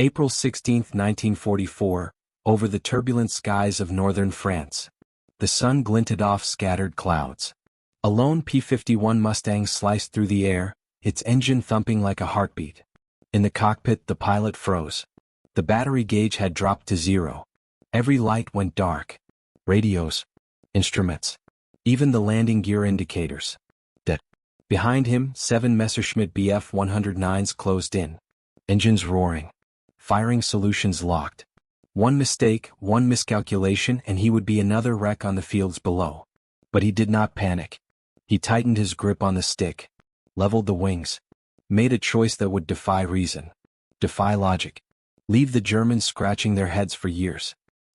April 16, 1944, over the turbulent skies of northern France. The sun glinted off scattered clouds. A lone P-51 Mustang sliced through the air, its engine thumping like a heartbeat. In the cockpit the pilot froze. The battery gauge had dropped to zero. Every light went dark. Radios, instruments, even the landing gear indicators. Dead. Behind him, 7 Messerschmitt Bf-109s closed in. Engines roaring. Firing solutions locked. One mistake, one miscalculation, and he would be another wreck on the fields below. But he did not panic. He tightened his grip on the stick, leveled the wings, made a choice that would defy reason, defy logic, leave the Germans scratching their heads for years.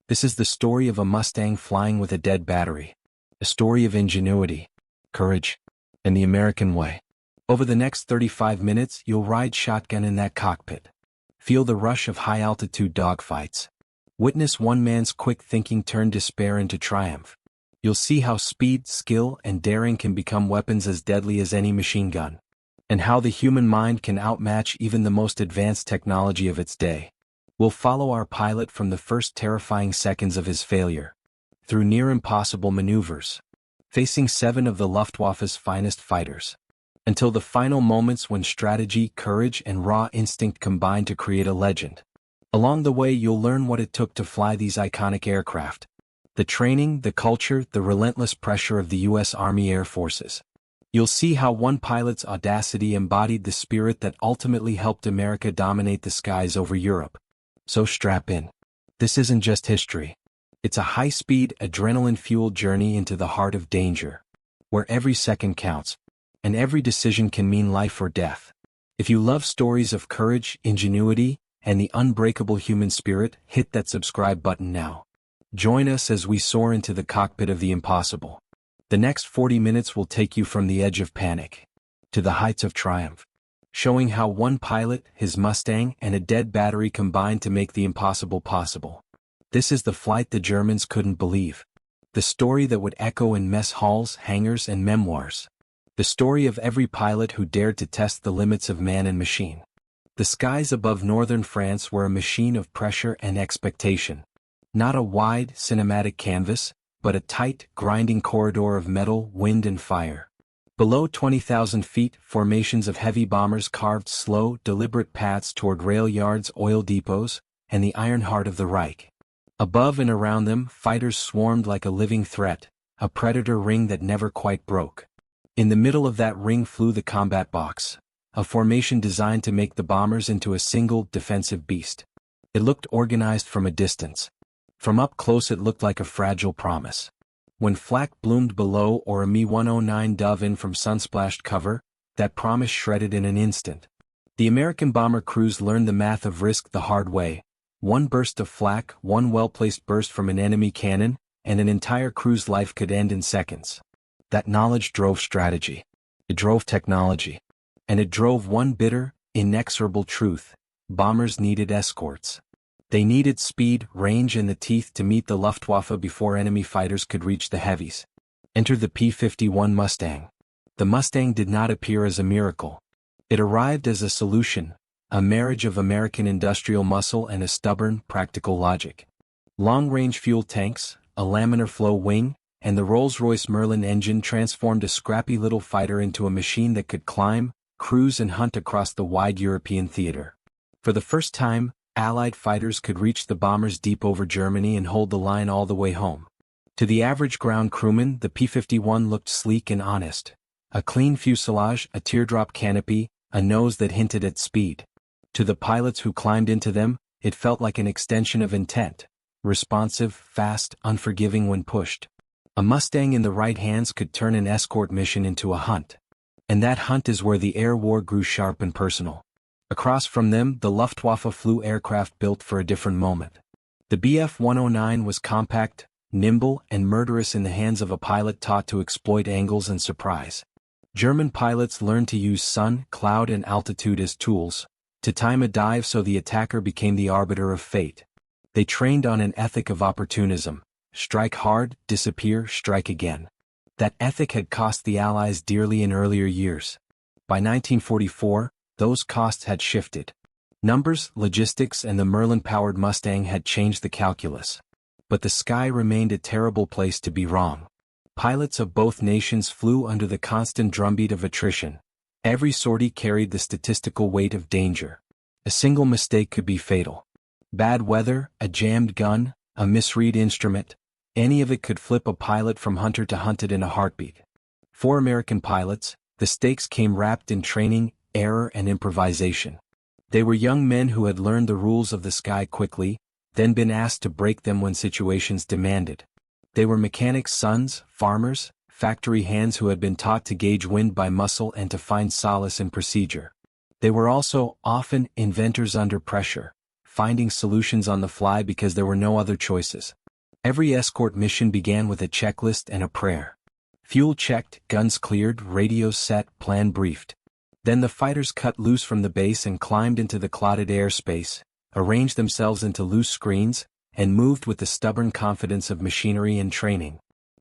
This is the story of a Mustang flying with a dead battery, a story of ingenuity, courage, and the American way. Over the next 35 minutes you'll ride shotgun in that cockpit. Feel the rush of high-altitude dogfights. Witness one man's quick thinking turn despair into triumph. You'll see how speed, skill, and daring can become weapons as deadly as any machine gun. And how the human mind can outmatch even the most advanced technology of its day. We'll follow our pilot from the first terrifying seconds of his failure, through near-impossible maneuvers, facing 7 of the Luftwaffe's finest fighters, until the final moments when strategy, courage, and raw instinct combine to create a legend. Along the way you'll learn what it took to fly these iconic aircraft. The training, the culture, the relentless pressure of the U.S. Army Air Forces. You'll see how one pilot's audacity embodied the spirit that ultimately helped America dominate the skies over Europe. So strap in. This isn't just history. It's a high-speed, adrenaline-fueled journey into the heart of danger, where every second counts, and every decision can mean life or death. If you love stories of courage, ingenuity, and the unbreakable human spirit, hit that subscribe button now. Join us as we soar into the cockpit of the impossible. The next 40 minutes will take you from the edge of panic to the heights of triumph, showing how one pilot, his Mustang, and a dead battery combined to make the impossible possible. This is the flight the Germans couldn't believe. The story that would echo in mess halls, hangars, and memoirs. The story of every pilot who dared to test the limits of man and machine. The skies above northern France were a machine of pressure and expectation. Not a wide, cinematic canvas, but a tight, grinding corridor of metal, wind, and fire. Below 20,000 feet, formations of heavy bombers carved slow, deliberate paths toward rail yards, oil depots, and the iron heart of the Reich. Above and around them, fighters swarmed like a living threat, a predator ring that never quite broke. In the middle of that ring flew the combat box, a formation designed to make the bombers into a single, defensive beast. It looked organized from a distance. From up close it looked like a fragile promise. When flak bloomed below or a Me-109 dove in from sun-splashed cover, that promise shredded in an instant. The American bomber crews learned the math of risk the hard way. One burst of flak, one well-placed burst from an enemy cannon, and an entire crew's life could end in seconds. That knowledge drove strategy. It drove technology. And it drove one bitter, inexorable truth. Bombers needed escorts. They needed speed, range, and the teeth to meet the Luftwaffe before enemy fighters could reach the heavies. Enter the P-51 Mustang. The Mustang did not appear as a miracle. It arrived as a solution, a marriage of American industrial muscle and a stubborn, practical logic. Long-range fuel tanks, a laminar flow wing, and the Rolls-Royce Merlin engine transformed a scrappy little fighter into a machine that could climb, cruise, and hunt across the wide European theater. For the first time, Allied fighters could reach the bombers deep over Germany and hold the line all the way home. To the average ground crewman, the P-51 looked sleek and honest. A clean fuselage, a teardrop canopy, a nose that hinted at speed. To the pilots who climbed into them, it felt like an extension of intent. Responsive, fast, unforgiving when pushed. A Mustang in the right hands could turn an escort mission into a hunt. And that hunt is where the air war grew sharp and personal. Across from them, the Luftwaffe flew aircraft built for a different moment. The Bf-109 was compact, nimble, and murderous in the hands of a pilot taught to exploit angles and surprise. German pilots learned to use sun, cloud, and altitude as tools, to time a dive so the attacker became the arbiter of fate. They trained on an ethic of opportunism. Strike hard, disappear, strike again. That ethic had cost the Allies dearly in earlier years. By 1944, those costs had shifted. Numbers, logistics, and the Merlin-powered Mustang had changed the calculus. But the sky remained a terrible place to be wrong. Pilots of both nations flew under the constant drumbeat of attrition. Every sortie carried the statistical weight of danger. A single mistake could be fatal. Bad weather, a jammed gun, a misread instrument, any of it could flip a pilot from hunter to hunted in a heartbeat. For American pilots, the stakes came wrapped in training, error, and improvisation. They were young men who had learned the rules of the sky quickly, then been asked to break them when situations demanded. They were mechanics' sons, farmers, factory hands who had been taught to gauge wind by muscle and to find solace in procedure. They were also, often, inventors under pressure, finding solutions on the fly because there were no other choices. Every escort mission began with a checklist and a prayer. Fuel checked, guns cleared, radios set, plan briefed. Then the fighters cut loose from the base and climbed into the clotted airspace, arranged themselves into loose screens, and moved with the stubborn confidence of machinery and training.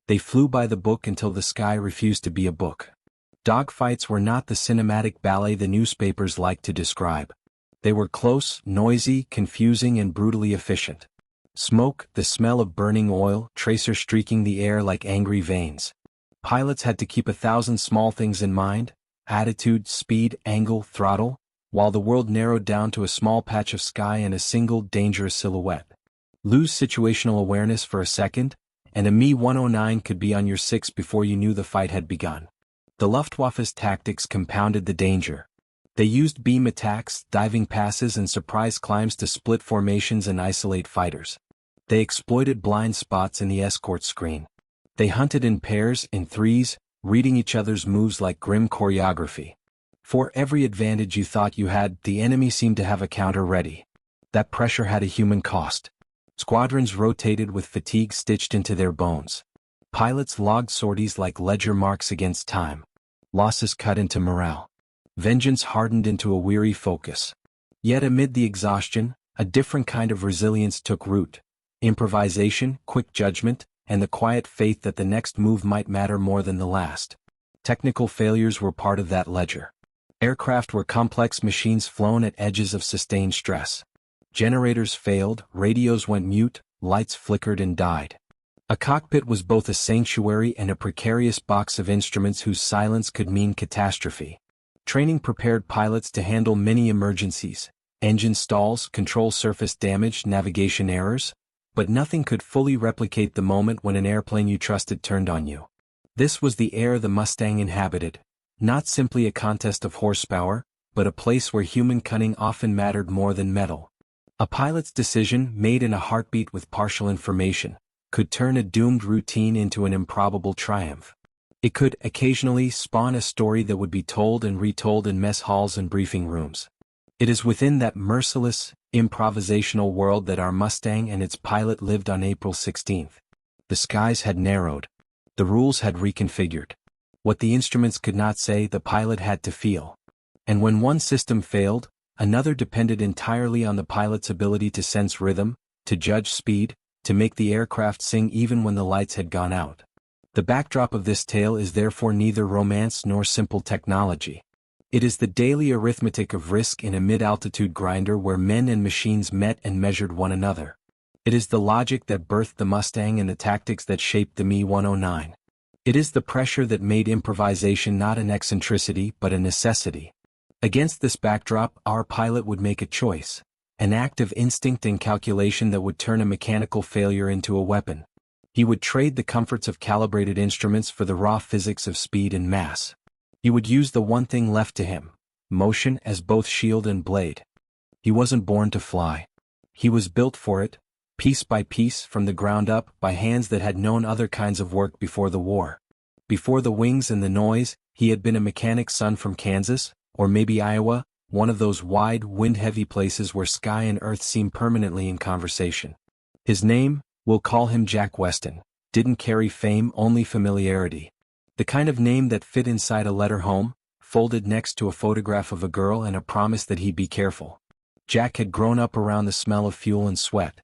They flew by the book until the sky refused to be a book. Dogfights were not the cinematic ballet the newspapers liked to describe. They were close, noisy, confusing, and brutally efficient. Smoke, the smell of burning oil, tracer streaking the air like angry veins. Pilots had to keep 1,000 small things in mind: attitude, speed, angle, throttle, while the world narrowed down to a small patch of sky and a single dangerous silhouette. Lose situational awareness for a second, and a Me-109 could be on your six before you knew the fight had begun. The Luftwaffe's tactics compounded the danger. They used beam attacks, diving passes, and surprise climbs to split formations and isolate fighters. They exploited blind spots in the escort screen. They hunted in pairs, in threes, reading each other's moves like grim choreography. For every advantage you thought you had, the enemy seemed to have a counter ready. That pressure had a human cost. Squadrons rotated with fatigue stitched into their bones. Pilots logged sorties like ledger marks against time. Losses cut into morale. Vengeance hardened into a weary focus. Yet amid the exhaustion, a different kind of resilience took root. Improvisation, quick judgment, and the quiet faith that the next move might matter more than the last. Technical failures were part of that ledger. Aircraft were complex machines flown at edges of sustained stress. Generators failed, radios went mute, lights flickered and died. A cockpit was both a sanctuary and a precarious box of instruments whose silence could mean catastrophe. Training prepared pilots to handle many emergencies: engine stalls, control surface damage, navigation errors, but nothing could fully replicate the moment when an airplane you trusted turned on you. This was the air the Mustang inhabited, not simply a contest of horsepower, but a place where human cunning often mattered more than metal. A pilot's decision, made in a heartbeat with partial information, could turn a doomed routine into an improbable triumph. It could, occasionally, spawn a story that would be told and retold in mess halls and briefing rooms. It is within that merciless, improvisational world that our Mustang and its pilot lived on April 16. The skies had narrowed. The rules had reconfigured. What the instruments could not say, the pilot had to feel. And when one system failed, another depended entirely on the pilot's ability to sense rhythm, to judge speed, to make the aircraft sing even when the lights had gone out. The backdrop of this tale is therefore neither romance nor simple technology. It is the daily arithmetic of risk in a mid-altitude grinder where men and machines met and measured one another. It is the logic that birthed the Mustang and the tactics that shaped the Me-109. It is the pressure that made improvisation not an eccentricity but a necessity. Against this backdrop, our pilot would make a choice, an act of instinct and calculation that would turn a mechanical failure into a weapon. He would trade the comforts of calibrated instruments for the raw physics of speed and mass. He would use the one thing left to him, motion, as both shield and blade. He wasn't born to fly. He was built for it, piece by piece, from the ground up, by hands that had known other kinds of work before the war. Before the wings and the noise, he had been a mechanic's son from Kansas, or maybe Iowa, one of those wide, wind-heavy places where sky and earth seem permanently in conversation. His name, we'll call him Jack Weston, didn't carry fame, only familiarity. The kind of name that fit inside a letter home, folded next to a photograph of a girl and a promise that he'd be careful. Jack had grown up around the smell of fuel and sweat.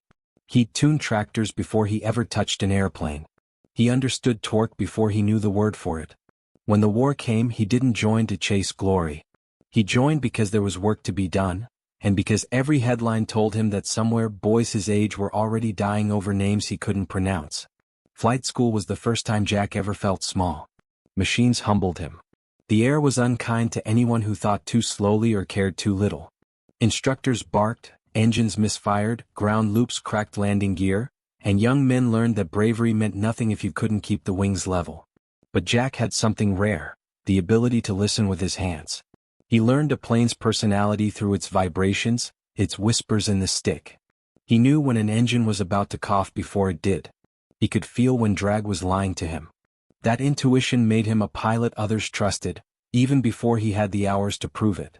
He'd tuned tractors before he ever touched an airplane. He understood torque before he knew the word for it. When the war came, he didn't join to chase glory. He joined because there was work to be done, and because every headline told him that somewhere boys his age were already dying over names he couldn't pronounce. Flight school was the first time Jack ever felt small. Machines humbled him. The air was unkind to anyone who thought too slowly or cared too little. Instructors barked, engines misfired, ground loops cracked landing gear, and young men learned that bravery meant nothing if you couldn't keep the wings level. But Jack had something rare, the ability to listen with his hands. He learned a plane's personality through its vibrations, its whispers in the stick. He knew when an engine was about to cough before it did. He could feel when drag was lying to him. That intuition made him a pilot others trusted, even before he had the hours to prove it.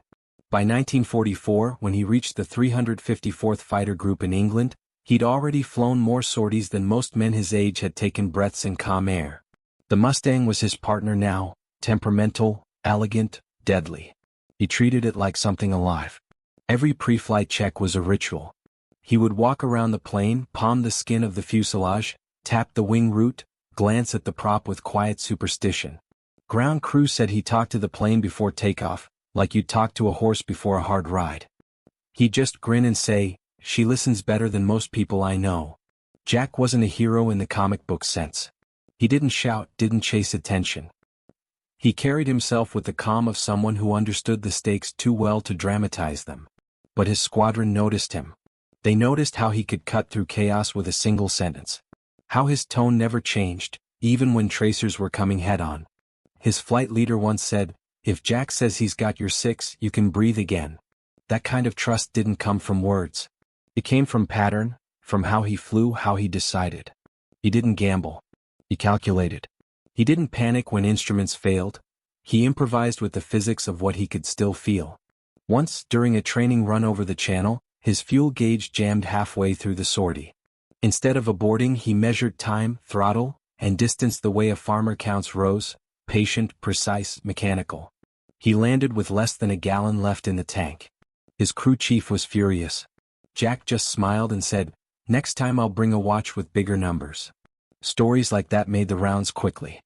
By 1944, when he reached the 354th Fighter Group in England, he'd already flown more sorties than most men his age had taken breaths in calm air. The Mustang was his partner now, temperamental, elegant, deadly. He treated it like something alive. Every pre-flight check was a ritual. He would walk around the plane, palm the skin of the fuselage, tap the wing root, glance at the prop with quiet superstition. Ground crew said he talked to the plane before takeoff, like you'd talk to a horse before a hard ride. He'd just grin and say, "She listens better than most people I know." Jack wasn't a hero in the comic book sense. He didn't shout, didn't chase attention. He carried himself with the calm of someone who understood the stakes too well to dramatize them. But his squadron noticed him. They noticed how he could cut through chaos with a single sentence. How his tone never changed, even when tracers were coming head-on. His flight leader once said, "If Jack says he's got your six, you can breathe again." That kind of trust didn't come from words. It came from pattern, from how he flew, how he decided. He didn't gamble. He calculated. He didn't panic when instruments failed. He improvised with the physics of what he could still feel. Once, during a training run over the channel, his fuel gauge jammed halfway through the sortie. Instead of aborting, he measured time, throttle, and distance the way a farmer counts rows, patient, precise, mechanical. He landed with less than a gallon left in the tank. His crew chief was furious. Jack just smiled and said, "Next time I'll bring a watch with bigger numbers." Stories like that made the rounds quickly.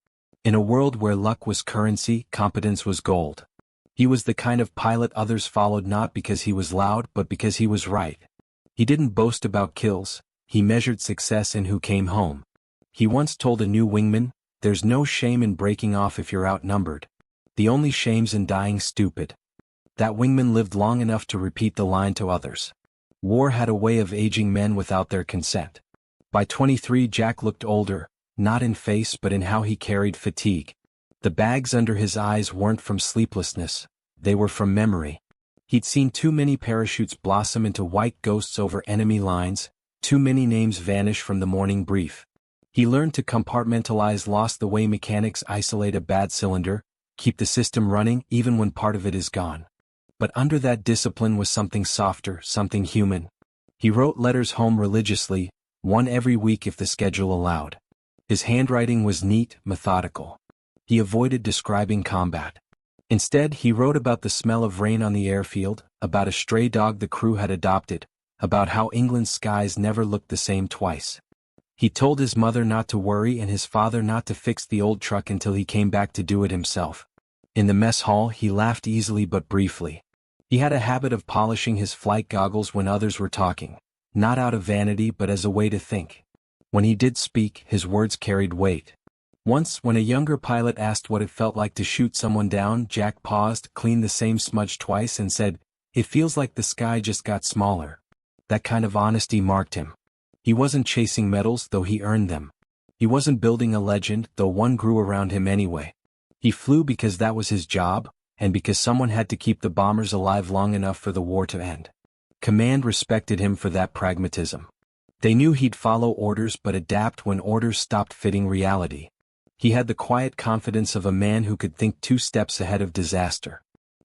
In a world where luck was currency, competence was gold. He was the kind of pilot others followed not because he was loud but because he was right. He didn't boast about kills, he measured success in who came home. He once told a new wingman, "There's no shame in breaking off if you're outnumbered. The only shame's in dying stupid." That wingman lived long enough to repeat the line to others. War had a way of aging men without their consent. By 23, Jack looked older, not in face but in how he carried fatigue. The bags under his eyes weren't from sleeplessness, they were from memory. He'd seen too many parachutes blossom into white ghosts over enemy lines, too many names vanish from the morning brief. He learned to compartmentalize loss the way mechanics isolate a bad cylinder, keep the system running even when part of it is gone. But under that discipline was something softer, something human. He wrote letters home religiously, one every week if the schedule allowed. His handwriting was neat, methodical. He avoided describing combat. Instead, he wrote about the smell of rain on the airfield, about a stray dog the crew had adopted, about how England's skies never looked the same twice. He told his mother not to worry and his father not to fix the old truck until he came back to do it himself. In the mess hall, he laughed easily but briefly. He had a habit of polishing his flight goggles when others were talking, not out of vanity but as a way to think. When he did speak, his words carried weight. Once, when a younger pilot asked what it felt like to shoot someone down, Jack paused, cleaned the same smudge twice and said, "It feels like the sky just got smaller." That kind of honesty marked him. He wasn't chasing medals, though he earned them. He wasn't building a legend, though one grew around him anyway. He flew because that was his job, and because someone had to keep the bombers alive long enough for the war to end. Command respected him for that pragmatism. They knew he'd follow orders but adapt when orders stopped fitting reality. He had the quiet confidence of a man who could think 2 steps ahead of disaster.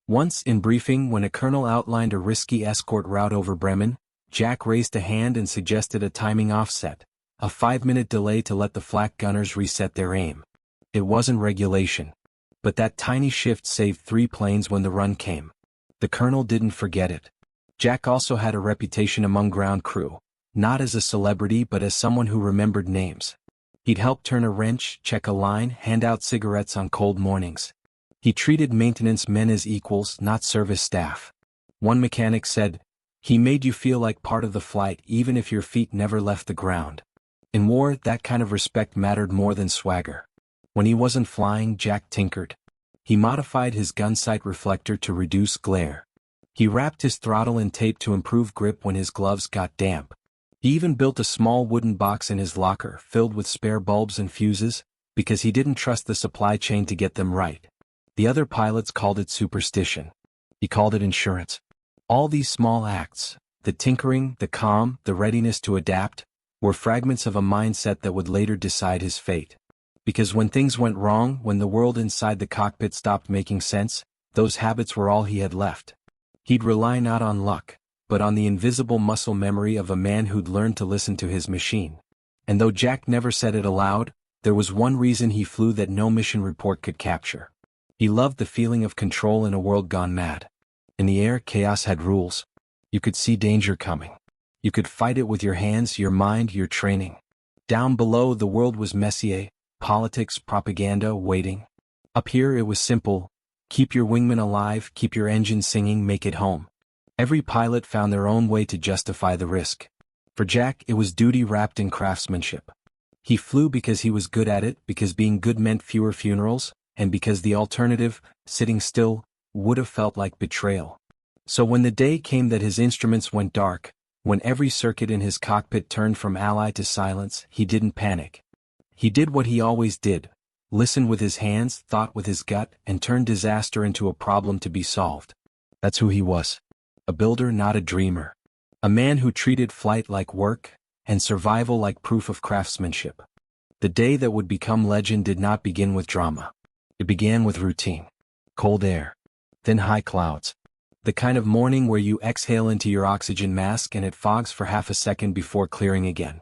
Once, in briefing, when a colonel outlined a risky escort route over Bremen, Jack raised a hand and suggested a timing offset, a 5-minute delay to let the flak gunners reset their aim. It wasn't regulation. But that tiny shift saved 3 planes when the run came. The colonel didn't forget it. Jack also had a reputation among ground crew, not as a celebrity but as someone who remembered names. He'd help turn a wrench, check a line, hand out cigarettes on cold mornings. He treated maintenance men as equals, not service staff. One mechanic said, He made you feel like part of the flight even if your feet never left the ground. In war, that kind of respect mattered more than swagger. When he wasn't flying, Jack tinkered. He modified his gun sight reflector to reduce glare. He wrapped his throttle in tape to improve grip when his gloves got damp. He even built a small wooden box in his locker filled with spare bulbs and fuses, because he didn't trust the supply chain to get them right. The other pilots called it superstition. He called it insurance. All these small acts, the tinkering, the calm, the readiness to adapt, were fragments of a mindset that would later decide his fate. Because when things went wrong, when the world inside the cockpit stopped making sense, those habits were all he had left. He'd rely not on luck, but on the invisible muscle memory of a man who'd learned to listen to his machine. And though Jack never said it aloud, there was one reason he flew that no mission report could capture. He loved the feeling of control in a world gone mad. In the air, chaos had rules. You could see danger coming. You could fight it with your hands, your mind, your training. Down below, the world was messier, politics, propaganda, waiting. Up here it was simple: keep your wingman alive, keep your engine singing, make it home. Every pilot found their own way to justify the risk. For Jack, it was duty wrapped in craftsmanship. He flew because he was good at it, because being good meant fewer funerals, and because the alternative, sitting still, would have felt like betrayal. So when the day came that his instruments went dark, when every circuit in his cockpit turned from ally to silence, he didn't panic. He did what he always did: listened with his hands, thought with his gut, and turned disaster into a problem to be solved. That's who he was. A builder, not a dreamer. A man who treated flight like work, and survival like proof of craftsmanship. The day that would become legend did not begin with drama. It began with routine. Cold air. Thin high clouds. The kind of morning where you exhale into your oxygen mask and it fogs for half a second before clearing again.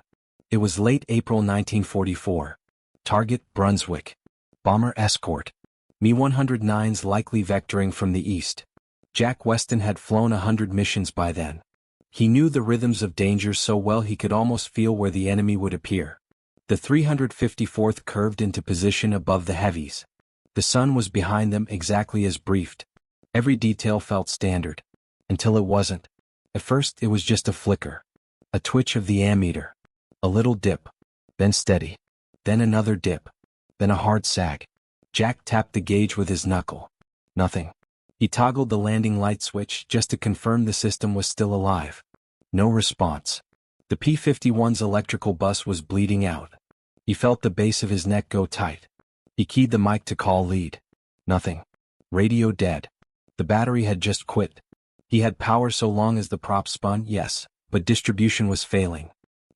It was late April 1944. Target, Brunswick. Bomber escort. Me-109s likely vectoring from the east. Jack Weston had flown 100 missions by then. He knew the rhythms of danger so well he could almost feel where the enemy would appear. The 354th curved into position above the heavies. The sun was behind them exactly as briefed. Every detail felt standard. Until it wasn't. At first it was just a flicker. A twitch of the ammeter. A little dip. Then steady. Then another dip. Then a hard sag. Jack tapped the gauge with his knuckle. Nothing. He toggled the landing light switch just to confirm the system was still alive. No response. The P-51's electrical bus was bleeding out. He felt the base of his neck go tight. He keyed the mic to call lead. Nothing. Radio dead. The battery had just quit. He had power so long as the prop spun, yes, but distribution was failing.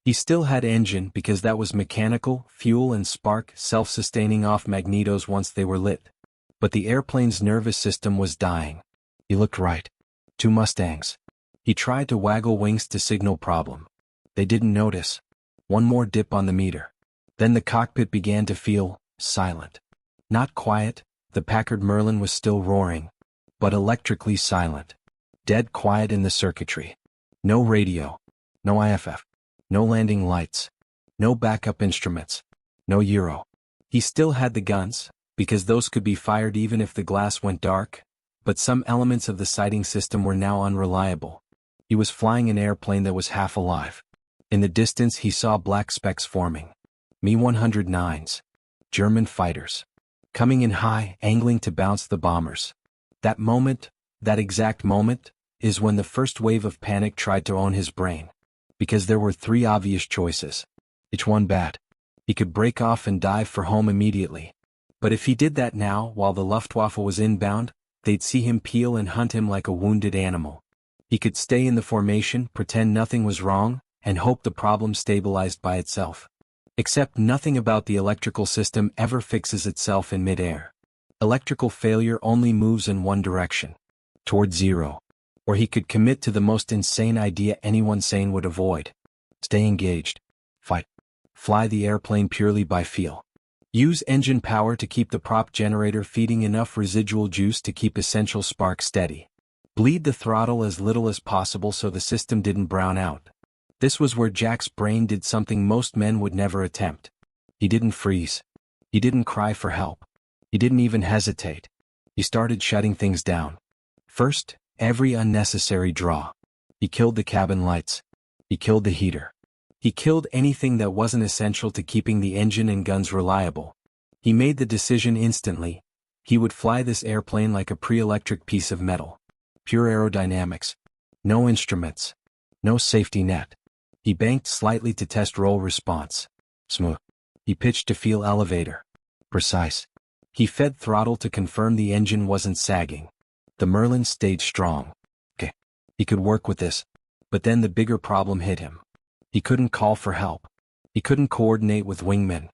He still had engine because that was mechanical, fuel and spark, self-sustaining off magnetos once they were lit. But the airplane's nervous system was dying. He looked right. 2 Mustangs. He tried to waggle wings to signal problem. They didn't notice. One more dip on the meter. Then the cockpit began to feel silent. Not quiet, the Packard Merlin was still roaring, but electrically silent. Dead quiet in the circuitry. No radio. No IFF. No landing lights. No backup instruments. No Euro. He still had the guns, because those could be fired even if the glass went dark, but some elements of the sighting system were now unreliable. He was flying an airplane that was half alive. In the distance he saw black specks forming. Me-109s. German fighters. Coming in high, angling to bounce the bombers. That moment, that exact moment, is when the first wave of panic tried to own his brain. Because there were 3 obvious choices. Each one bad. He could break off and dive for home immediately. But if he did that now, while the Luftwaffe was inbound, they'd see him peel and hunt him like a wounded animal. He could stay in the formation, pretend nothing was wrong, and hope the problem stabilized by itself. Except nothing about the electrical system ever fixes itself in midair. Electrical failure only moves in one direction. Toward zero. Or he could commit to the most insane idea anyone sane would avoid. Stay engaged. Fight. Fly the airplane purely by feel. Use engine power to keep the prop generator feeding enough residual juice to keep essential spark steady. Bleed the throttle as little as possible so the system didn't brown out. This was where Jack's brain did something most men would never attempt. He didn't freeze. He didn't cry for help. He didn't even hesitate. He started shutting things down. First, every unnecessary draw. He killed the cabin lights. He killed the heater. He killed anything that wasn't essential to keeping the engine and guns reliable. He made the decision instantly. He would fly this airplane like a pre-electric piece of metal. Pure aerodynamics. No instruments. No safety net. He banked slightly to test roll response. Smooth. He pitched to feel elevator. Precise. He fed throttle to confirm the engine wasn't sagging. The Merlin stayed strong. Okay. He could work with this. But then the bigger problem hit him. He couldn't call for help. He couldn't coordinate with wingmen.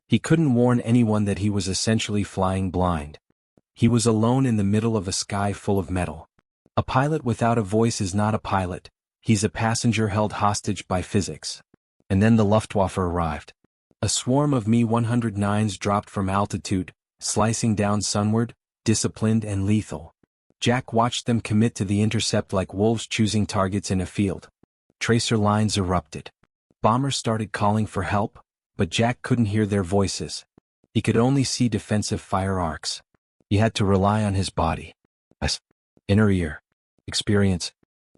He couldn't warn anyone that he was essentially flying blind. He was alone in the middle of a sky full of metal. A pilot without a voice is not a pilot. He's a passenger held hostage by physics. And then the Luftwaffe arrived. A swarm of Me-109s dropped from altitude, slicing down sunward, disciplined and lethal. Jack watched them commit to the intercept like wolves choosing targets in a field. Tracer lines erupted. Bombers started calling for help, but Jack couldn't hear their voices. He could only see defensive fire arcs. He had to rely on his body. Inner ear. Experience.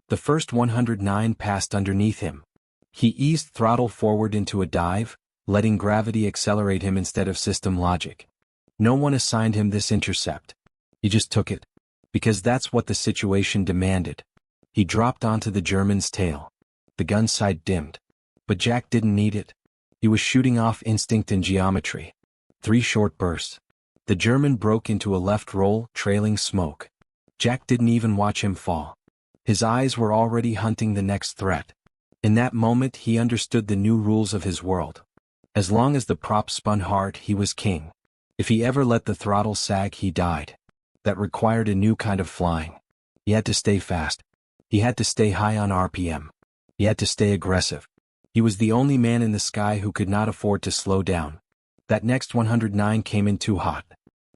The first 109 passed underneath him. He eased throttle forward into a dive, letting gravity accelerate him instead of system logic. No one assigned him this intercept. He just took it. Because that's what the situation demanded. He dropped onto the German's tail. The gun sight dimmed. But Jack didn't need it. He was shooting off instinct and geometry. 3 short bursts. The German broke into a left roll, trailing smoke. Jack didn't even watch him fall. His eyes were already hunting the next threat. In that moment he understood the new rules of his world. As long as the prop spun hard, he was king. If he ever let the throttle sag, he died. That required a new kind of flying. He had to stay fast. He had to stay high on RPM. He had to stay aggressive. He was the only man in the sky who could not afford to slow down. That next 109 came in too hot.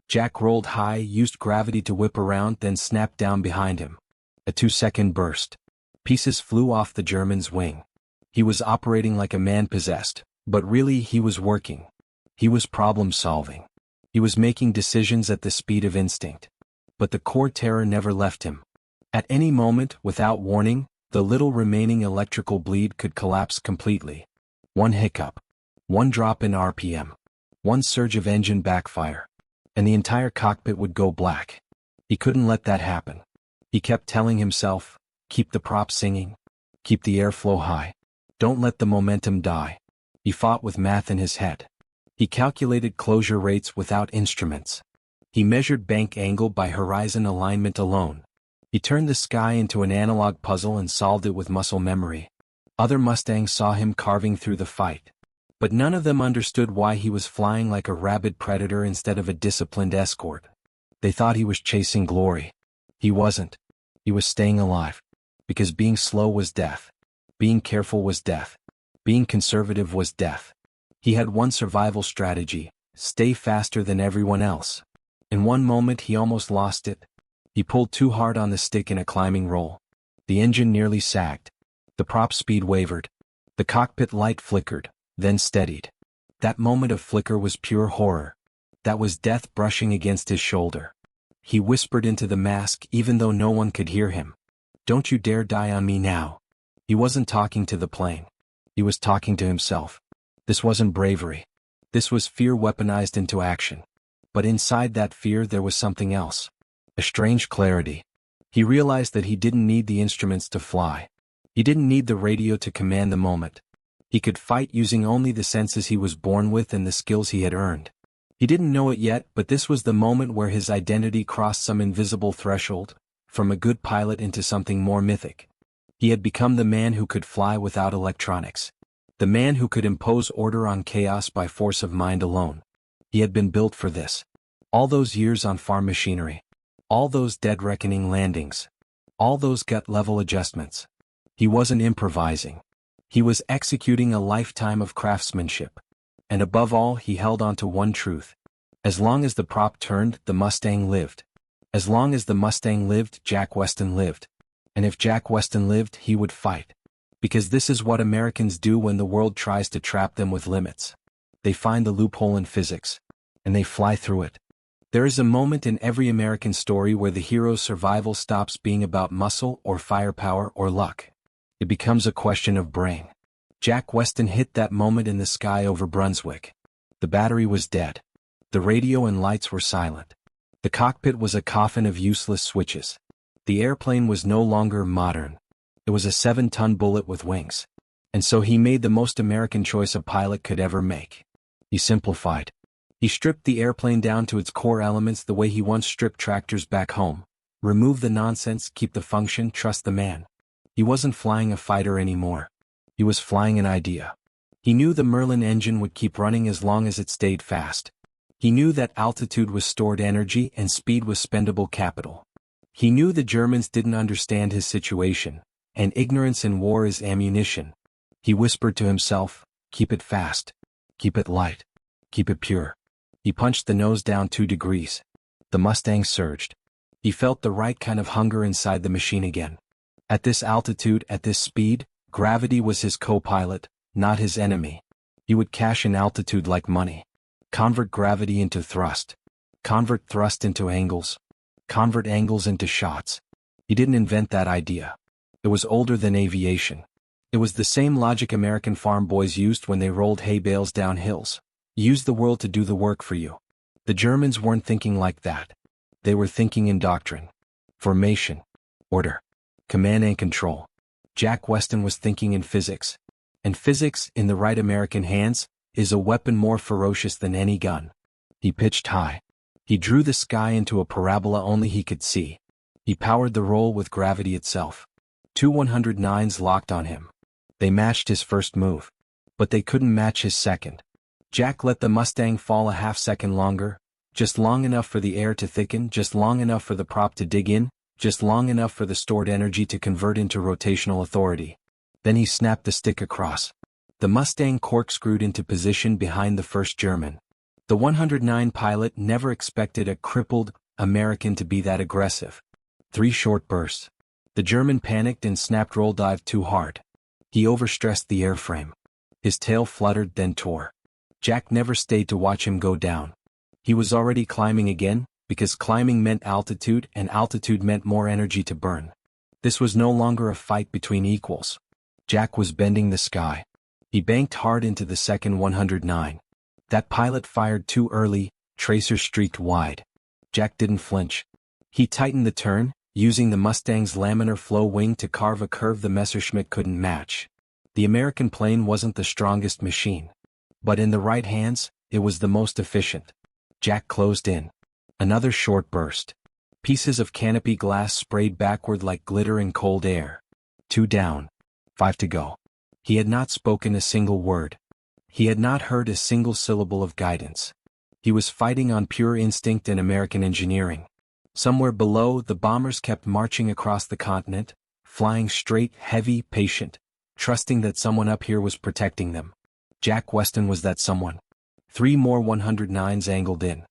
Jack rolled high, used gravity to whip around, then snapped down behind him. A 2-second burst. Pieces flew off the German's wing. He was operating like a man possessed, but really he was working. He was problem solving. He was making decisions at the speed of instinct. But the core terror never left him. At any moment, without warning, the little remaining electrical bleed could collapse completely. One hiccup. One drop in RPM. One surge of engine backfire. And the entire cockpit would go black. He couldn't let that happen. He kept telling himself, keep the prop singing. Keep the airflow high. Don't let the momentum die. He fought with math in his head. He calculated closure rates without instruments. He measured bank angle by horizon alignment alone. He turned the sky into an analog puzzle and solved it with muscle memory. Other Mustangs saw him carving through the fight. But none of them understood why he was flying like a rabid predator instead of a disciplined escort. They thought he was chasing glory. He wasn't. He was staying alive. Because being slow was death. Being careful was death. Being conservative was death. He had one survival strategy: stay faster than everyone else. In one moment he almost lost it. He pulled too hard on the stick in a climbing roll. The engine nearly sagged. The prop speed wavered. The cockpit light flickered, then steadied. That moment of flicker was pure horror. That was death brushing against his shoulder. He whispered into the mask even though no one could hear him. Don't you dare die on me now. He wasn't talking to the plane. He was talking to himself. This wasn't bravery. This was fear weaponized into action. But inside that fear there was something else. A strange clarity. He realized that he didn't need the instruments to fly. He didn't need the radio to command the moment. He could fight using only the senses he was born with and the skills he had earned. He didn't know it yet, but this was the moment where his identity crossed some invisible threshold, from a good pilot into something more mythic. He had become the man who could fly without electronics. The man who could impose order on chaos by force of mind alone. He had been built for this. All those years on farm machinery. All those dead reckoning landings. All those gut-level adjustments. He wasn't improvising. He was executing a lifetime of craftsmanship. And above all, he held on to one truth. As long as the prop turned, the Mustang lived. As long as the Mustang lived, Jack Weston lived. And if Jack Weston lived, he would fight. Because this is what Americans do when the world tries to trap them with limits. They find the loophole in physics. And they fly through it. There is a moment in every American story where the hero's survival stops being about muscle or firepower or luck. It becomes a question of brain. Jack Weston hit that moment in the sky over Brunswick. The battery was dead. The radio and lights were silent. The cockpit was a coffin of useless switches. The airplane was no longer modern. It was a 7-ton bullet with wings. And so he made the most American choice a pilot could ever make. He simplified. He stripped the airplane down to its core elements the way he once stripped tractors back home. Remove the nonsense, keep the function, trust the man. He wasn't flying a fighter anymore. He was flying an idea. He knew the Merlin engine would keep running as long as it stayed fast. He knew that altitude was stored energy and speed was spendable capital. He knew the Germans didn't understand his situation, and ignorance in war is ammunition. He whispered to himself, keep it fast, keep it light, keep it pure. He punched the nose down 2 degrees. The Mustang surged. He felt the right kind of hunger inside the machine again. At this altitude, at this speed, gravity was his co-pilot, not his enemy. He would cash in altitude like money. Convert gravity into thrust. Convert thrust into angles. Convert angles into shots. He didn't invent that idea. It was older than aviation. It was the same logic American farm boys used when they rolled hay bales down hills. Use the world to do the work for you. The Germans weren't thinking like that. They were thinking in doctrine. Formation. Order. Command and control. Jack Weston was thinking in physics. And physics, in the right American hands, is a weapon more ferocious than any gun. He pitched high. He drew the sky into a parabola only he could see. He powered the roll with gravity itself. 2 109s locked on him. They matched his first move. But they couldn't match his second. Jack let the Mustang fall a half-second longer, just long enough for the air to thicken, just long enough for the prop to dig in, just long enough for the stored energy to convert into rotational authority. Then he snapped the stick across. The Mustang corkscrewed into position behind the first German. The 109 pilot never expected a crippled American to be that aggressive. 3 short bursts. The German panicked and snapped roll dive too hard. He overstressed the airframe. His tail fluttered, then tore. Jack never stayed to watch him go down. He was already climbing again, because climbing meant altitude and altitude meant more energy to burn. This was no longer a fight between equals. Jack was bending the sky. He banked hard into the second 109. That pilot fired too early, tracers streaked wide. Jack didn't flinch. He tightened the turn, using the Mustang's laminar flow wing to carve a curve the Messerschmitt couldn't match. The American plane wasn't the strongest machine. But in the right hands, it was the most efficient. Jack closed in. Another short burst. Pieces of canopy glass sprayed backward like glitter in cold air. 2 down. 5 to go. He had not spoken a single word. He had not heard a single syllable of guidance. He was fighting on pure instinct and American engineering. Somewhere below, the bombers kept marching across the continent, flying straight, heavy, patient, trusting that someone up here was protecting them. Jack Weston was that someone. 3 more 109s angled in.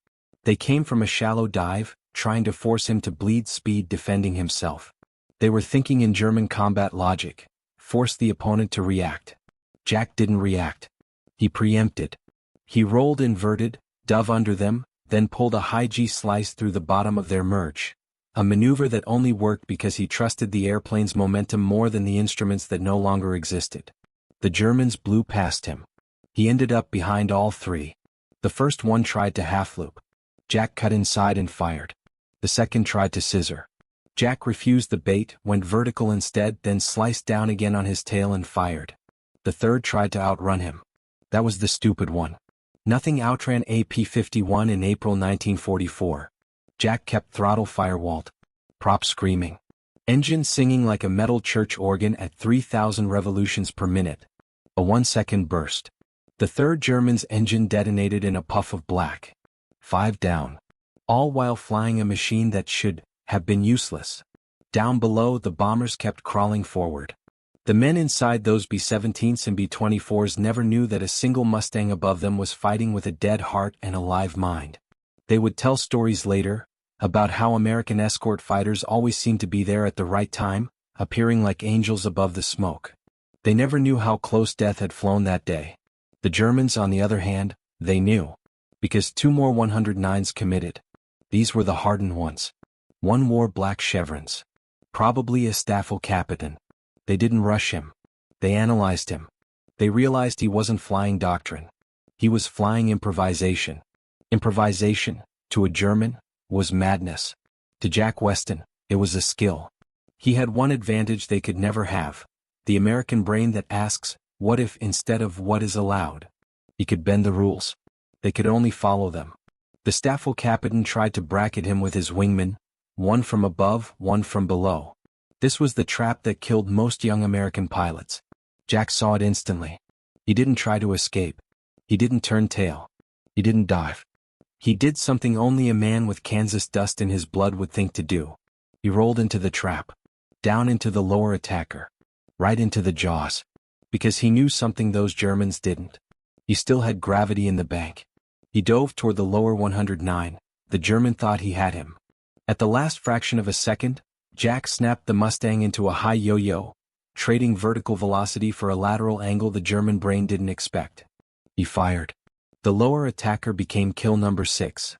They came from a shallow dive, trying to force him to bleed speed defending himself. They were thinking in German combat logic. Force the opponent to react. Jack didn't react. He preempted. He rolled inverted, dove under them, then pulled a high G slice through the bottom of their merge. A maneuver that only worked because he trusted the airplane's momentum more than the instruments that no longer existed. The Germans blew past him. He ended up behind all 3. The first one tried to half-loop. Jack cut inside and fired. The second tried to scissor. Jack refused the bait, went vertical instead, then sliced down again on his tail and fired. The third tried to outrun him. That was the stupid one. Nothing outran a P-51 in April 1944. Jack kept throttle firewalled. Prop screaming. Engine singing like a metal church organ at 3,000 revolutions per minute. A 1-second burst. The third German's engine detonated in a puff of black. 5 down. All while flying a machine that should have been useless. Down below, the bombers kept crawling forward. The men inside those B-17s and B-24s never knew that a single Mustang above them was fighting with a dead heart and a live mind. They would tell stories later, about how American escort fighters always seemed to be there at the right time, appearing like angels above the smoke. They never knew how close death had flown that day. The Germans, on the other hand, they knew. Because 2 more 109s committed. These were the hardened ones. One wore black chevrons. Probably a Staffel Captain. They didn't rush him. They analyzed him. They realized he wasn't flying doctrine. He was flying improvisation. Improvisation, to a German, was madness. To Jack Weston, it was a skill. He had one advantage they could never have: the American brain that asks, what if, instead of what is allowed. He could bend the rules. They could only follow them. The staffel captain tried to bracket him with his wingmen, one from above, one from below. This was the trap that killed most young American pilots. Jack saw it instantly. He didn't try to escape. He didn't turn tail. He didn't dive. He did something only a man with Kansas dust in his blood would think to do. He rolled into the trap. Down into the lower attacker. Right into the jaws. Because he knew something those Germans didn't. He still had gravity in the bank. He dove toward the lower 109. The German thought he had him. At the last fraction of a second, Jack snapped the Mustang into a high yo-yo, trading vertical velocity for a lateral angle the German brain didn't expect. He fired. The lower attacker became kill number 6.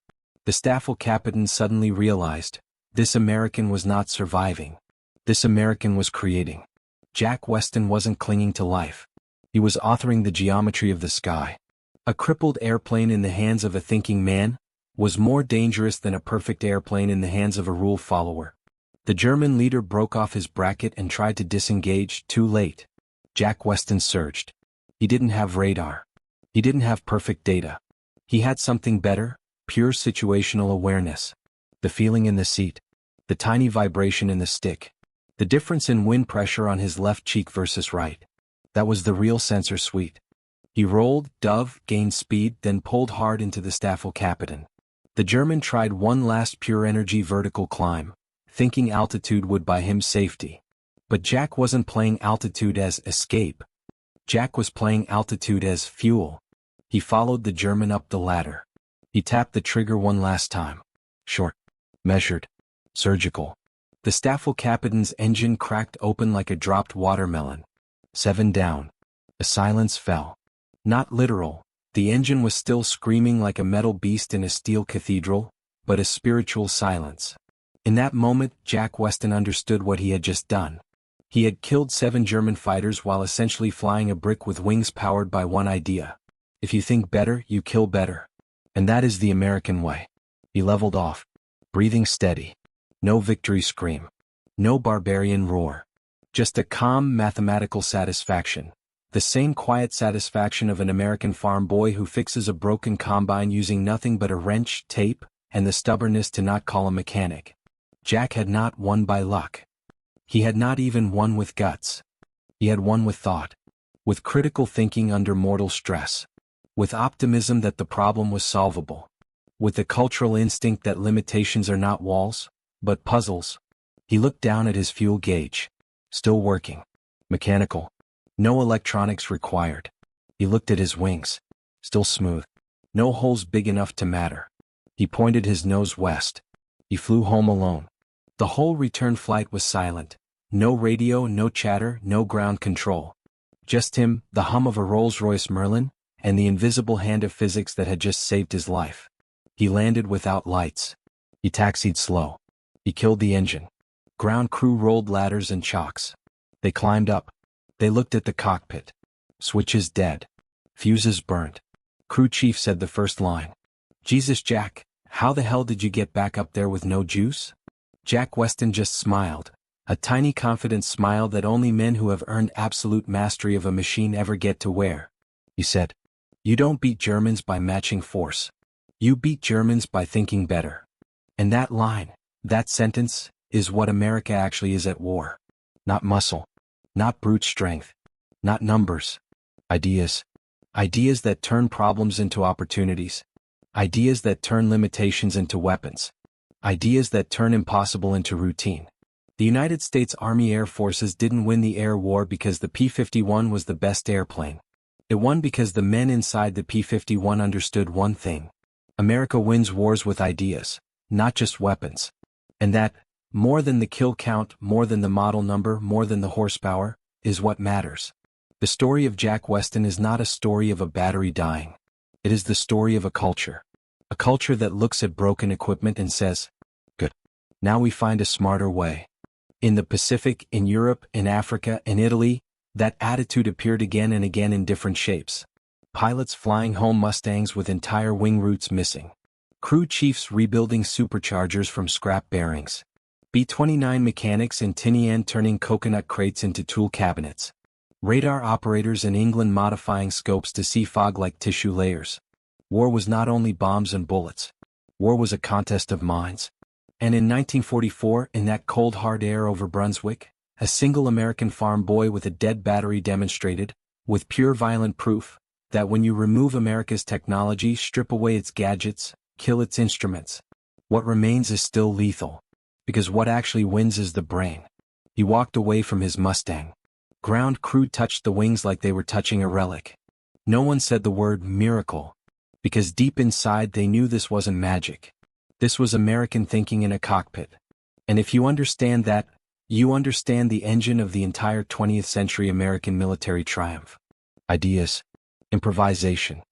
The staffel captain suddenly realized, this American was not surviving. This American was creating. Jack Weston wasn't clinging to life. He was authoring the geometry of the sky. A crippled airplane in the hands of a thinking man was more dangerous than a perfect airplane in the hands of a rule follower. The German leader broke off his bracket and tried to disengage, too late. Jack Weston surged. He didn't have radar. He didn't have perfect data. He had something better, pure situational awareness. The feeling in the seat. The tiny vibration in the stick. The difference in wind pressure on his left cheek versus right. That was the real sensor suite. He rolled, dove, gained speed, then pulled hard into the staffel captain. The German tried one last pure energy vertical climb, thinking altitude would buy him safety. But Jack wasn't playing altitude as escape. Jack was playing altitude as fuel. He followed the German up the ladder. He tapped the trigger one last time. Short. Measured. Surgical. The staffel captain's engine cracked open like a dropped watermelon. 7 down. A silence fell. Not literal. The engine was still screaming like a metal beast in a steel cathedral, but a spiritual silence. In that moment, Jack Weston understood what he had just done. He had killed 7 German fighters while essentially flying a brick with wings powered by one idea. If you think better, you kill better. And that is the American way. He leveled off. Breathing steady. No victory scream. No barbarian roar. Just a calm mathematical satisfaction. The same quiet satisfaction of an American farm boy who fixes a broken combine using nothing but a wrench, tape, and the stubbornness to not call a mechanic. Jack had not won by luck. He had not even won with guts. He had won with thought. With critical thinking under mortal stress. With optimism that the problem was solvable. With the cultural instinct that limitations are not walls, but puzzles. He looked down at his fuel gauge. Still working. Mechanical. No electronics required. He looked at his wings. Still smooth. No holes big enough to matter. He pointed his nose west. He flew home alone. The whole return flight was silent. No radio, no chatter, no ground control. Just him, the hum of a Rolls-Royce Merlin, and the invisible hand of physics that had just saved his life. He landed without lights. He taxied slow. He killed the engine. Ground crew rolled ladders and chocks. They climbed up. They looked at the cockpit. Switches dead. Fuses burnt. Crew chief said the first line. Jesus, Jack, how the hell did you get back up there with no juice? Jack Weston just smiled. A tiny confident smile that only men who have earned absolute mastery of a machine ever get to wear. He said, you don't beat Germans by matching force. You beat Germans by thinking better. And that line, that sentence, is what America actually is at war. Not muscle. Not brute strength. Not numbers. Ideas. Ideas that turn problems into opportunities. Ideas that turn limitations into weapons. Ideas that turn impossible into routine. The United States Army Air Forces didn't win the air war because the P-51 was the best airplane. It won because the men inside the P-51 understood one thing. America wins wars with ideas, not just weapons. And that, more than the kill count, more than the model number, more than the horsepower, is what matters. The story of Jack Weston is not a story of a battery dying. It is the story of a culture. A culture that looks at broken equipment and says, good. Now we find a smarter way. In the Pacific, in Europe, in Africa, in Italy, that attitude appeared again and again in different shapes. Pilots flying home Mustangs with entire wing roots missing. Crew chiefs rebuilding superchargers from scrap bearings. B-29 mechanics in Tinian turning coconut crates into tool cabinets. Radar operators in England modifying scopes to see fog like tissue layers. War was not only bombs and bullets. War was a contest of minds. And in 1944, in that cold hard air over Brunswick, a single American farm boy with a dead battery demonstrated, with pure violent proof, that when you remove America's technology, strip away its gadgets, kill its instruments, what remains is still lethal. Because what actually wins is the brain. He walked away from his Mustang. Ground crew touched the wings like they were touching a relic. No one said the word miracle. Because deep inside they knew this wasn't magic. This was American thinking in a cockpit. And if you understand that, you understand the engine of the entire 20th century American military triumph. Ideas. Improvisation.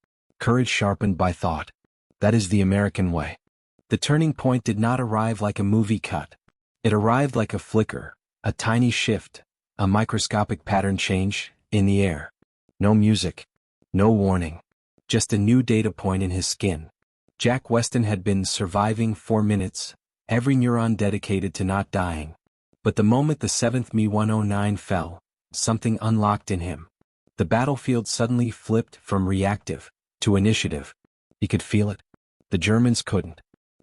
Courage sharpened by thought. That is the American way. The turning point did not arrive like a movie cut. It arrived like a flicker, a tiny shift, a microscopic pattern change, in the air. No music. No warning. Just a new data point in his skin. Jack Weston had been surviving 4 minutes, every neuron dedicated to not dying. But the moment the 7th Me-109 fell, something unlocked in him. The battlefield suddenly flipped from reactive to initiative. He could feel it. The Germans couldn't.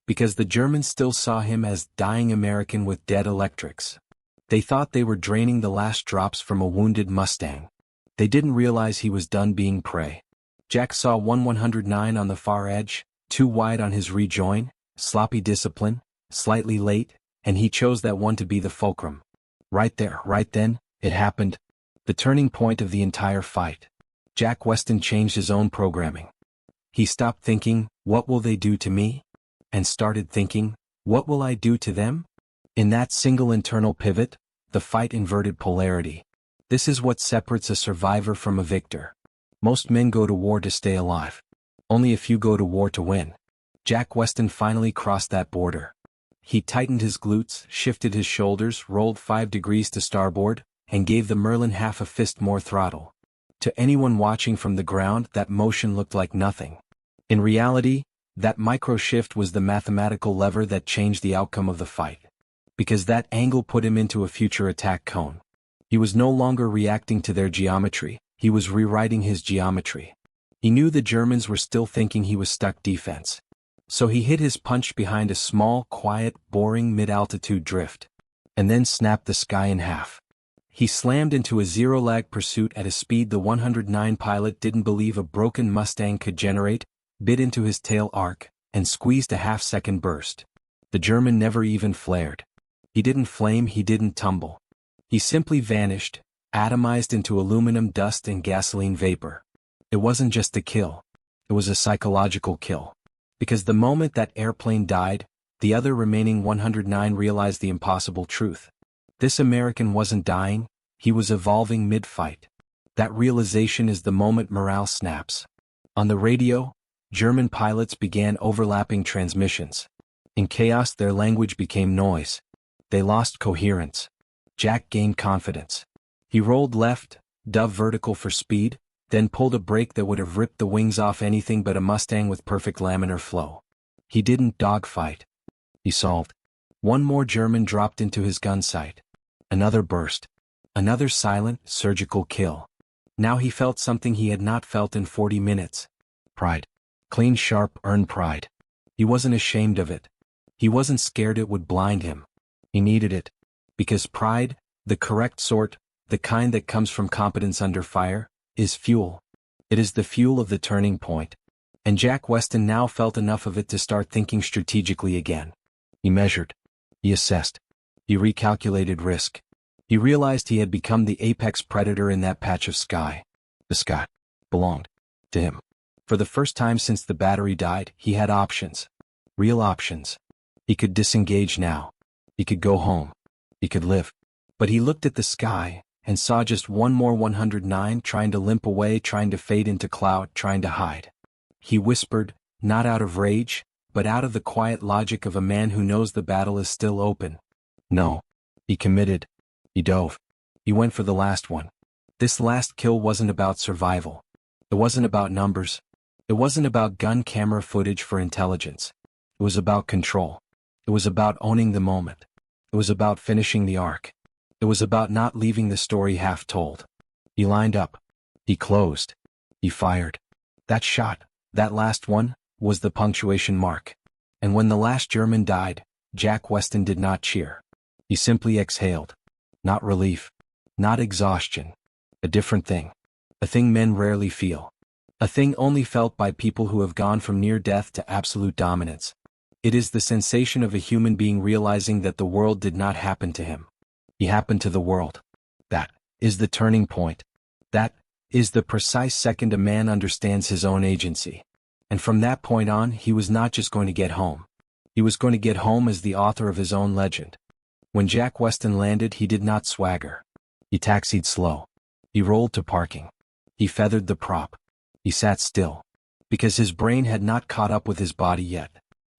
Because the Germans still saw him as dying American with dead electrics. They thought they were draining the last drops from a wounded Mustang. They didn't realize he was done being prey. Jack saw 109 on the far edge, too wide on his rejoin, sloppy discipline, slightly late, and he chose that one to be the fulcrum. Right there, right then, it happened. The turning point of the entire fight. Jack Weston changed his own programming. He stopped thinking, what will they do to me? And started thinking, what will I do to them? In that single internal pivot, the fight inverted polarity. This is what separates a survivor from a victor. Most men go to war to stay alive. Only a few go to war to win. Jack Weston finally crossed that border. He tightened his glutes, shifted his shoulders, rolled 5 degrees to starboard, and gave the Merlin half a fist more throttle. To anyone watching from the ground, that motion looked like nothing. In reality, that micro-shift was the mathematical lever that changed the outcome of the fight. Because that angle put him into a future attack cone. He was no longer reacting to their geometry, he was rewriting his geometry. He knew the Germans were still thinking he was stuck defense. So he hit his punch behind a small, quiet, boring mid-altitude drift. And then snapped the sky in half. He slammed into a zero-lag pursuit at a speed the 109 pilot didn't believe a broken Mustang could generate, bit into his tail arc, and squeezed a half-second burst. The German never even flared. He didn't flame, he didn't tumble. He simply vanished, atomized into aluminum dust and gasoline vapor. It wasn't just a kill. It was a psychological kill. Because the moment that airplane died, the other remaining 109 realized the impossible truth. This American wasn't dying, he was evolving mid-fight. That realization is the moment morale snaps. On the radio, German pilots began overlapping transmissions. In chaos, their language became noise. They lost coherence. Jack gained confidence. He rolled left, dove vertical for speed, then pulled a brake that would have ripped the wings off anything but a Mustang with perfect laminar flow. He didn't dogfight. He solved. One more German dropped into his gun sight. Another burst. Another silent, surgical kill. Now he felt something he had not felt in 40 minutes. Pride. Clean, sharp, earned pride. He wasn't ashamed of it. He wasn't scared it would blind him. He needed it. Because pride, the correct sort, the kind that comes from competence under fire, is fuel. It is the fuel of the turning point. And Jack Weston now felt enough of it to start thinking strategically again. He measured. He assessed. He recalculated risk. He realized he had become the apex predator in that patch of sky. The sky belonged to him. For the first time since the battery died, he had options. Real options. He could disengage now. He could go home. He could live. But he looked at the sky, and saw just one more 109 trying to limp away, trying to fade into cloud, trying to hide. He whispered, not out of rage, but out of the quiet logic of a man who knows the battle is still open. No. He committed. He dove. He went for the last one. This last kill wasn't about survival. It wasn't about numbers. It wasn't about gun camera footage for intelligence. It was about control. It was about owning the moment. It was about finishing the arc. It was about not leaving the story half told. He lined up. He closed. He fired. That shot, that last one, was the punctuation mark. And when the last German died, Jack Weston did not cheer. He simply exhaled. Not relief. Not exhaustion. A different thing. A thing men rarely feel. A thing only felt by people who have gone from near death to absolute dominance. It is the sensation of a human being realizing that the world did not happen to him. He happened to the world. That is the turning point. That is the precise second a man understands his own agency. And from that point on, he was not just going to get home. He was going to get home as the author of his own legend. When Jack Weston landed, he did not swagger. He taxied slow. He rolled to parking. He feathered the prop. He sat still. Because his brain had not caught up with his body yet.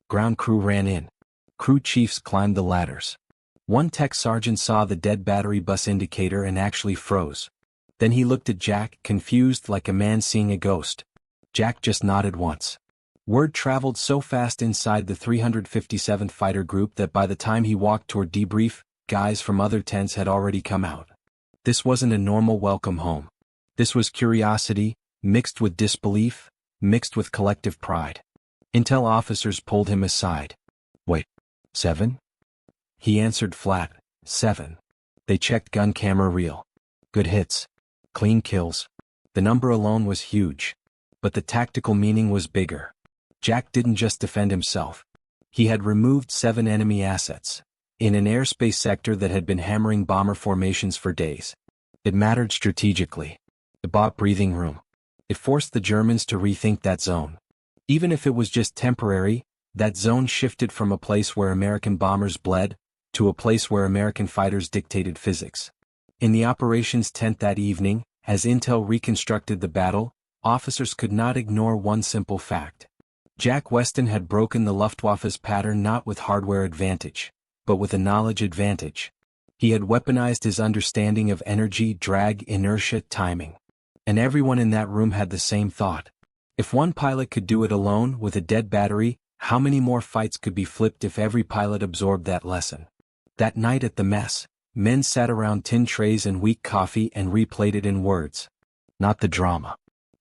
Ground crew ran in. Crew chiefs climbed the ladders. One tech sergeant saw the dead battery bus indicator and actually froze. Then he looked at Jack, confused like a man seeing a ghost. Jack just nodded once. Word traveled so fast inside the 357th Fighter Group that by the time he walked toward debrief, guys from other tents had already come out. This wasn't a normal welcome home. This was curiosity, mixed with disbelief, mixed with collective pride. Intel officers pulled him aside. Wait, 7? He answered flat, 7. They checked gun camera reel. Good hits. Clean kills. The number alone was huge. But the tactical meaning was bigger. Jack didn't just defend himself. He had removed 7 enemy assets, in an airspace sector that had been hammering bomber formations for days. It mattered strategically. It bought breathing room. It forced the Germans to rethink that zone. Even if it was just temporary, that zone shifted from a place where American bombers bled, to a place where American fighters dictated physics. In the operations tent that evening, as Intel reconstructed the battle, officers could not ignore one simple fact. Jack Weston had broken the Luftwaffe's pattern not with hardware advantage, but with a knowledge advantage. He had weaponized his understanding of energy, drag, inertia, timing. And everyone in that room had the same thought. If one pilot could do it alone with a dead battery, how many more fights could be flipped if every pilot absorbed that lesson? That night at the mess, men sat around tin trays and weak coffee and replayed it in words. Not the drama.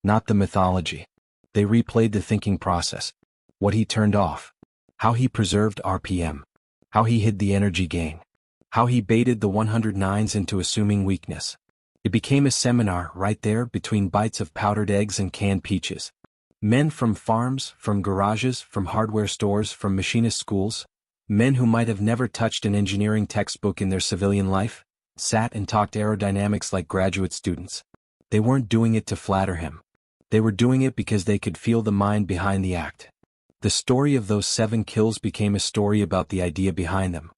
Not the mythology. They replayed the thinking process. What he turned off. How he preserved RPM. How he hid the energy gain. How he baited the 109s into assuming weakness. It became a seminar right there between bites of powdered eggs and canned peaches. Men from farms, from garages, from hardware stores, from machinist schools, men who might have never touched an engineering textbook in their civilian life, sat and talked aerodynamics like graduate students. They weren't doing it to flatter him. They were doing it because they could feel the mind behind the act. The story of those 7 kills became a story about the idea behind them.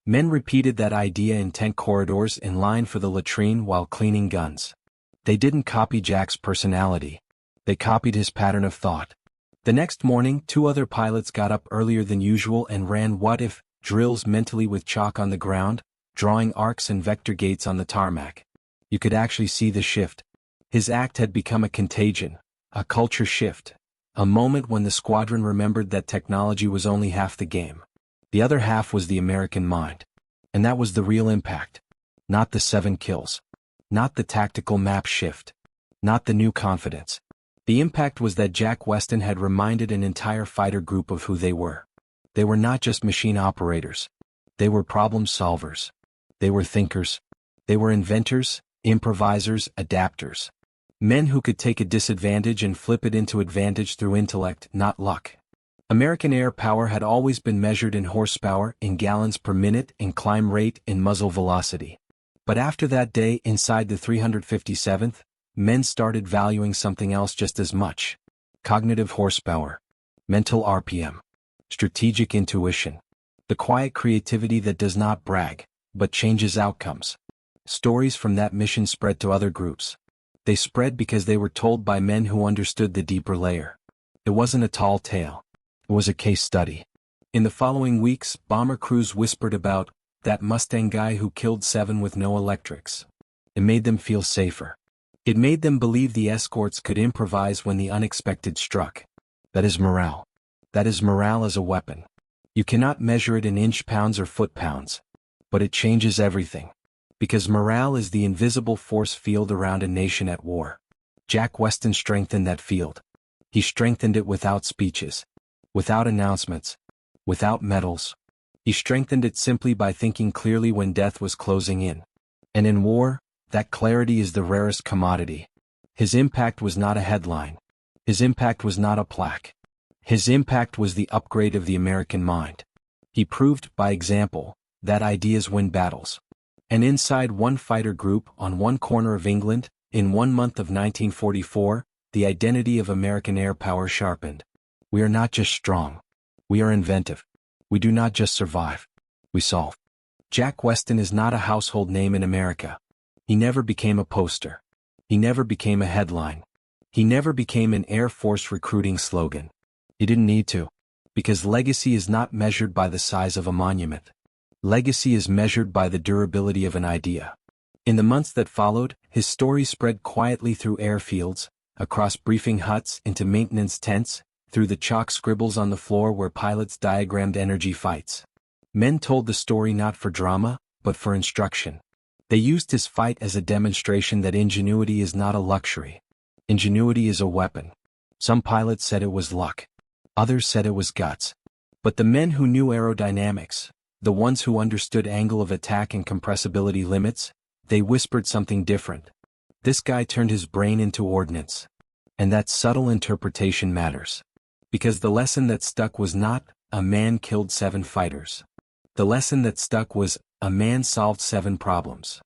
Men repeated that idea in tent corridors in line for the latrine while cleaning guns. They didn't copy Jack's personality. They copied his pattern of thought. The next morning, 2 other pilots got up earlier than usual and ran what-if drills mentally with chalk on the ground, drawing arcs and vector gates on the tarmac. You could actually see the shift. His act had become a contagion, a culture shift, a moment when the squadron remembered that technology was only half the game. The other half was the American mind. And that was the real impact. Not the 7 kills. Not the tactical map shift. Not the new confidence. The impact was that Jack Weston had reminded an entire fighter group of who they were. They were not just machine operators. They were problem solvers. They were thinkers. They were inventors, improvisers, adapters. Men who could take a disadvantage and flip it into advantage through intellect, not luck. American air power had always been measured in horsepower, in gallons per minute, in climb rate, in muzzle velocity. But after that day inside the 357th, men started valuing something else just as much. Cognitive horsepower. Mental RPM. Strategic intuition. The quiet creativity that does not brag, but changes outcomes. Stories from that mission spread to other groups. They spread because they were told by men who understood the deeper layer. It wasn't a tall tale. It was a case study. In the following weeks, bomber crews whispered about that Mustang guy who killed 7 with no electrics. It made them feel safer. It made them believe the escorts could improvise when the unexpected struck. That is morale. That is morale as a weapon. You cannot measure it in inch-pounds or foot-pounds. But it changes everything. Because morale is the invisible force field around a nation at war. Jack Weston strengthened that field. He strengthened it without speeches. Without announcements. Without medals. He strengthened it simply by thinking clearly when death was closing in. And in war, that clarity is the rarest commodity. His impact was not a headline. His impact was not a plaque. His impact was the upgrade of the American mind. He proved, by example, that ideas win battles. And inside one fighter group on one corner of England, in 1 month of 1944, the identity of American air power sharpened. We are not just strong. We are inventive. We do not just survive. We solve. Jack Weston is not a household name in America. He never became a poster. He never became a headline. He never became an Air Force recruiting slogan. He didn't need to. Because legacy is not measured by the size of a monument. Legacy is measured by the durability of an idea. In the months that followed, his story spread quietly through airfields, across briefing huts into maintenance tents, through the chalk scribbles on the floor where pilots diagrammed energy fights. Men told the story not for drama, but for instruction. They used his fight as a demonstration that ingenuity is not a luxury. Ingenuity is a weapon. Some pilots said it was luck. Others said it was guts. But the men who knew aerodynamics, the ones who understood angle of attack and compressibility limits, they whispered something different. This guy turned his brain into ordnance. And that subtle interpretation matters. Because the lesson that stuck was not, a man killed 7 fighters. The lesson that stuck was, a man solved 7 problems.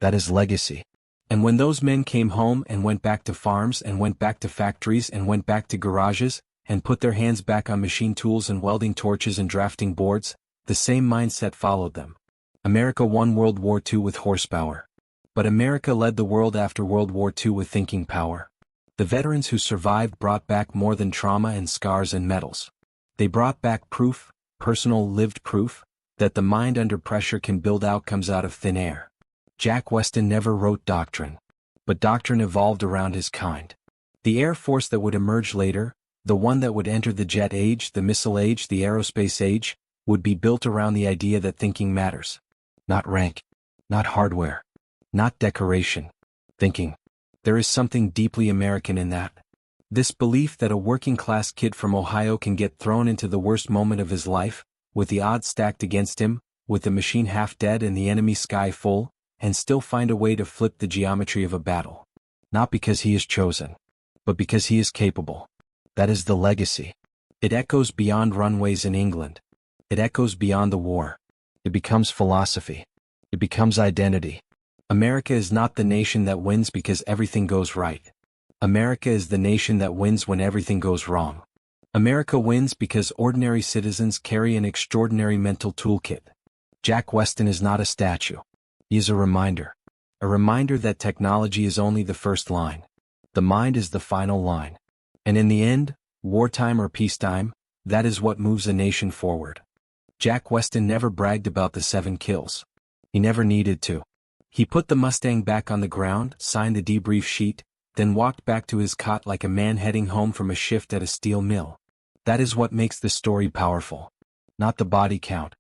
That is legacy. And when those men came home and went back to farms and went back to factories and went back to garages, and put their hands back on machine tools and welding torches and drafting boards, the same mindset followed them. America won World War II with horsepower. But America led the world after World War II with thinking power. The veterans who survived brought back more than trauma and scars and medals. They brought back proof, personal lived proof, that the mind under pressure can build outcomes out of thin air. Jack Weston never wrote doctrine. But doctrine evolved around his kind. The Air Force that would emerge later, the one that would enter the jet age, the missile age, the aerospace age, would be built around the idea that thinking matters. Not rank. Not hardware. Not decoration. Thinking. There is something deeply American in that. This belief that a working-class kid from Ohio can get thrown into the worst moment of his life, with the odds stacked against him, with the machine half dead and the enemy sky full, and still find a way to flip the geometry of a battle. Not because he is chosen, but because he is capable. That is the legacy. It echoes beyond runways in England. It echoes beyond the war. It becomes philosophy. It becomes identity. America is not the nation that wins because everything goes right. America is the nation that wins when everything goes wrong. America wins because ordinary citizens carry an extraordinary mental toolkit. Jack Weston is not a statue. He is a reminder. A reminder that technology is only the first line. The mind is the final line. And in the end, wartime or peacetime, that is what moves a nation forward. Jack Weston never bragged about the 7 kills. He never needed to. He put the Mustang back on the ground, signed the debrief sheet, then walked back to his cot like a man heading home from a shift at a steel mill. That is what makes the story powerful. Not the body count.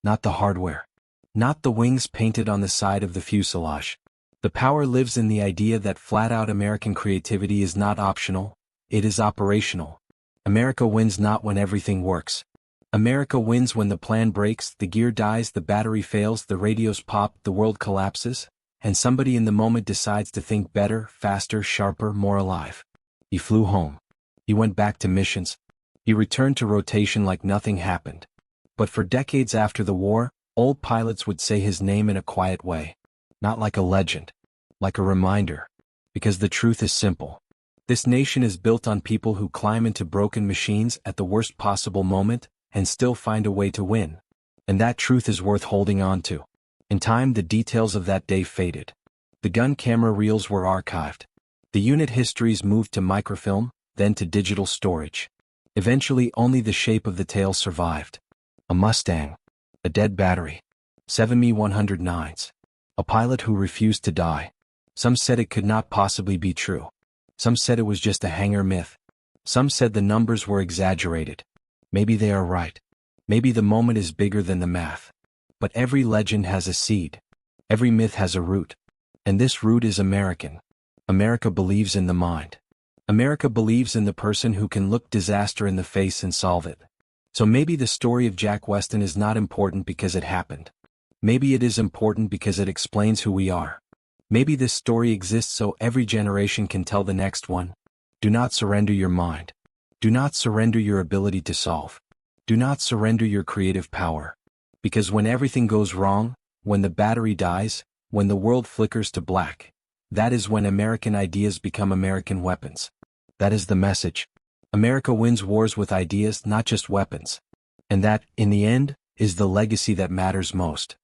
Not the hardware. Not the wings painted on the side of the fuselage. The power lives in the idea that flat-out American creativity is not optional, it is operational. America wins not when everything works. America wins when the plan breaks, the gear dies, the battery fails, the radios pop, the world collapses, and somebody in the moment decides to think better, faster, sharper, more alive. He flew home. He went back to missions. He returned to rotation like nothing happened. But for decades after the war, old pilots would say his name in a quiet way. Not like a legend. Like a reminder. Because the truth is simple. This nation is built on people who climb into broken machines at the worst possible moment, and still find a way to win. And that truth is worth holding on to. In time, the details of that day faded. The gun camera reels were archived. The unit histories moved to microfilm, then to digital storage. Eventually, only the shape of the tail survived. A Mustang. A dead battery. 7 Me-109s. A pilot who refused to die. Some said it could not possibly be true. Some said it was just a hangar myth. Some said the numbers were exaggerated. Maybe they are right. Maybe the moment is bigger than the math. But every legend has a seed. Every myth has a root. And this root is American. America believes in the mind. America believes in the person who can look disaster in the face and solve it. So maybe the story of Jack Weston is not important because it happened. Maybe it is important because it explains who we are. Maybe this story exists so every generation can tell the next one. Do not surrender your mind. Do not surrender your ability to solve. Do not surrender your creative power. Because when everything goes wrong, when the battery dies, when the world flickers to black, that is when American ideas become American weapons. That is the message. America wins wars with ideas, not just weapons. And that, in the end, is the legacy that matters most.